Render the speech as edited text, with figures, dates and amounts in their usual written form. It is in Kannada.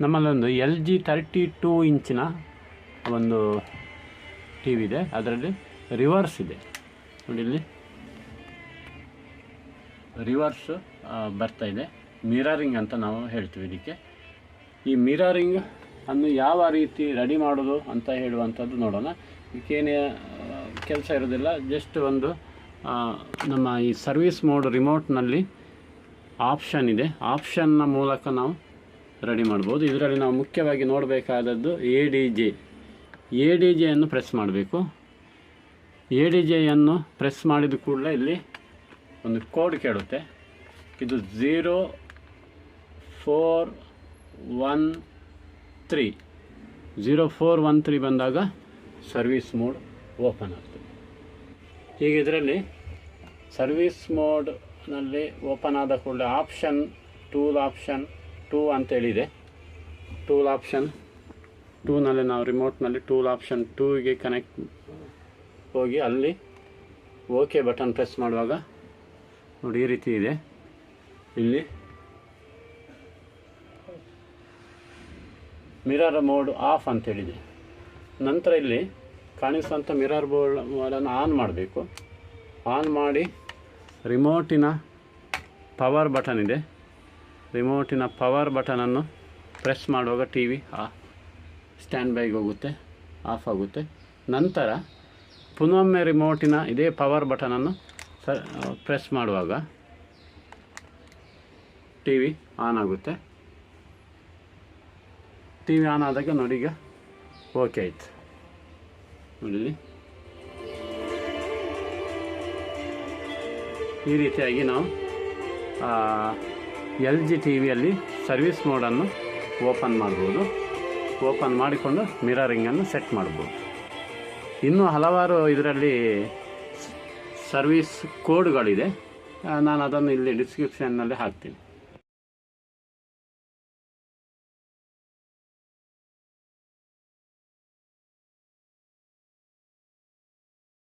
ನಮ್ಮಲ್ಲೊಂದು LG 32 ಇಂಚಿನ ಒಂದು ಟಿ ವಿ ಇದೆ. ಅದರಲ್ಲಿ ರಿವರ್ಸ್ ಇದೆ ನೋಡಿ, ಇಲ್ಲಿ ರಿವರ್ಸ್ ಬರ್ತಾ ಇದೆ. ಮಿರರಿಂಗ್ ಅಂತ ನಾವು ಹೇಳ್ತೀವಿ ಇದಕ್ಕೆ. ಈ ಮಿರರಿಂಗ್ ಅನ್ನು ಯಾವ ರೀತಿ ರೆಡಿ ಮಾಡೋದು ಅಂತ ಹೇಳುವಂಥದ್ದು ನೋಡೋಣ. ಇದಕ್ಕೇನೇ ಕೆಲಸ ಇರೋದಿಲ್ಲ, ಜಸ್ಟ್ ಒಂದು ನಮ್ಮ ಈ ಸರ್ವಿಸ್ ಮೋಡ್ ರಿಮೋಟ್ನಲ್ಲಿ ಆಪ್ಷನ್ ಇದೆ, ಆಪ್ಷನ್ನ ಮೂಲಕ ನಾವು ರೆಡಿ ಮಾಡ್ಬೋದು. ಇದರಲ್ಲಿ ನಾವು ಮುಖ್ಯವಾಗಿ ನೋಡಬೇಕಾದದ್ದು ADJ ಅನ್ನು ಪ್ರೆಸ್ ಮಾಡಬೇಕು. ADJ ಅನ್ನು ಪ್ರೆಸ್ ಮಾಡಿದ ಕೂಡಲೇ ಇಲ್ಲಿ ಒಂದು ಕೋಡ್ ಕೇಳುತ್ತೆ. ಇದು 0413 ಬಂದಾಗ ಸರ್ವಿಸ್ ಮೋಡ್ ಓಪನ್ ಆಗ್ತದೆ. ಹೀಗೆ ಇದರಲ್ಲಿ ಸರ್ವಿಸ್ ಮೋಡ್ನಲ್ಲಿ ಓಪನ್ ಆದ ಕೂಡಲೇ ಟೂಲ್ ಆಪ್ಷನ್ 2 ಅಂತೇಳಿದೆ. ಟೂಲ್ ಆಪ್ಷನ್ 2ನಲ್ಲಿ ನಾವು ರಿಮೋಟ್ನಲ್ಲಿ ಟೂಲ್ ಆಪ್ಷನ್ 2ಗೆ ಕನೆಕ್ಟ್ ಹೋಗಿ ಅಲ್ಲಿ ಓಕೆ ಬಟನ್ ಪ್ರೆಸ್ ಮಾಡುವಾಗ ನೋಡಿ ಈ ರೀತಿ ಇದೆ. ಇಲ್ಲಿ ಮಿರರ್ ಮೋಡ್ ಆಫ್ ಅಂತೇಳಿದೆ. ನಂತರ ಇಲ್ಲಿ ಕಾಣಿಸುವಂಥ ಮಿರರ್ ಮೋಡನ್ನು ಆನ್ ಮಾಡಬೇಕು. ಆನ್ ಮಾಡಿ ರಿಮೋಟಿನ ಪವರ್ ಬಟನ್ ಇದೆ, ರಿಮೋಟಿನ ಪವರ್ ಬಟನನ್ನು ಪ್ರೆಸ್ ಮಾಡುವಾಗ ಟಿ ವಿ ಸ್ಟ್ಯಾಂಡ್ ಬೈಗೆ ಹೋಗುತ್ತೆ, ಆಫ್ ಆಗುತ್ತೆ. ನಂತರ ಪುನೊಮ್ಮೆ ರಿಮೋಟಿನ ಇದೇ ಪವರ್ ಬಟನನ್ನು ಪ್ರೆಸ್ ಮಾಡುವಾಗ ಟಿ ವಿ ಆನ್ ಆಗುತ್ತೆ. ಟಿ ವಿ ಆನ್ ಆದಾಗ ನೋಡಿ ಈಗ ಓಕೆ ಆಯಿತು. ನೋಡಿ ಈ ರೀತಿಯಾಗಿ ನಾವು LG ಟಿ ವಿಯಲ್ಲಿ ಸರ್ವಿಸ್ ಮೋಡನ್ನು ಓಪನ್ ಮಾಡ್ಬೋದು. ಓಪನ್ ಮಾಡಿಕೊಂಡು ಮಿರರಿಂಗನ್ನು ಸೆಟ್ ಮಾಡ್ಬೋದು. ಇನ್ನೂ ಹಲವಾರು ಇದರಲ್ಲಿ ಸರ್ವಿಸ್ ಕೋಡ್ಗಳಿದೆ, ನಾನು ಅದನ್ನು ಇಲ್ಲಿ ಡಿಸ್ಕ್ರಿಪ್ಷನ್ನಲ್ಲಿ ಹಾಕ್ತೀನಿ.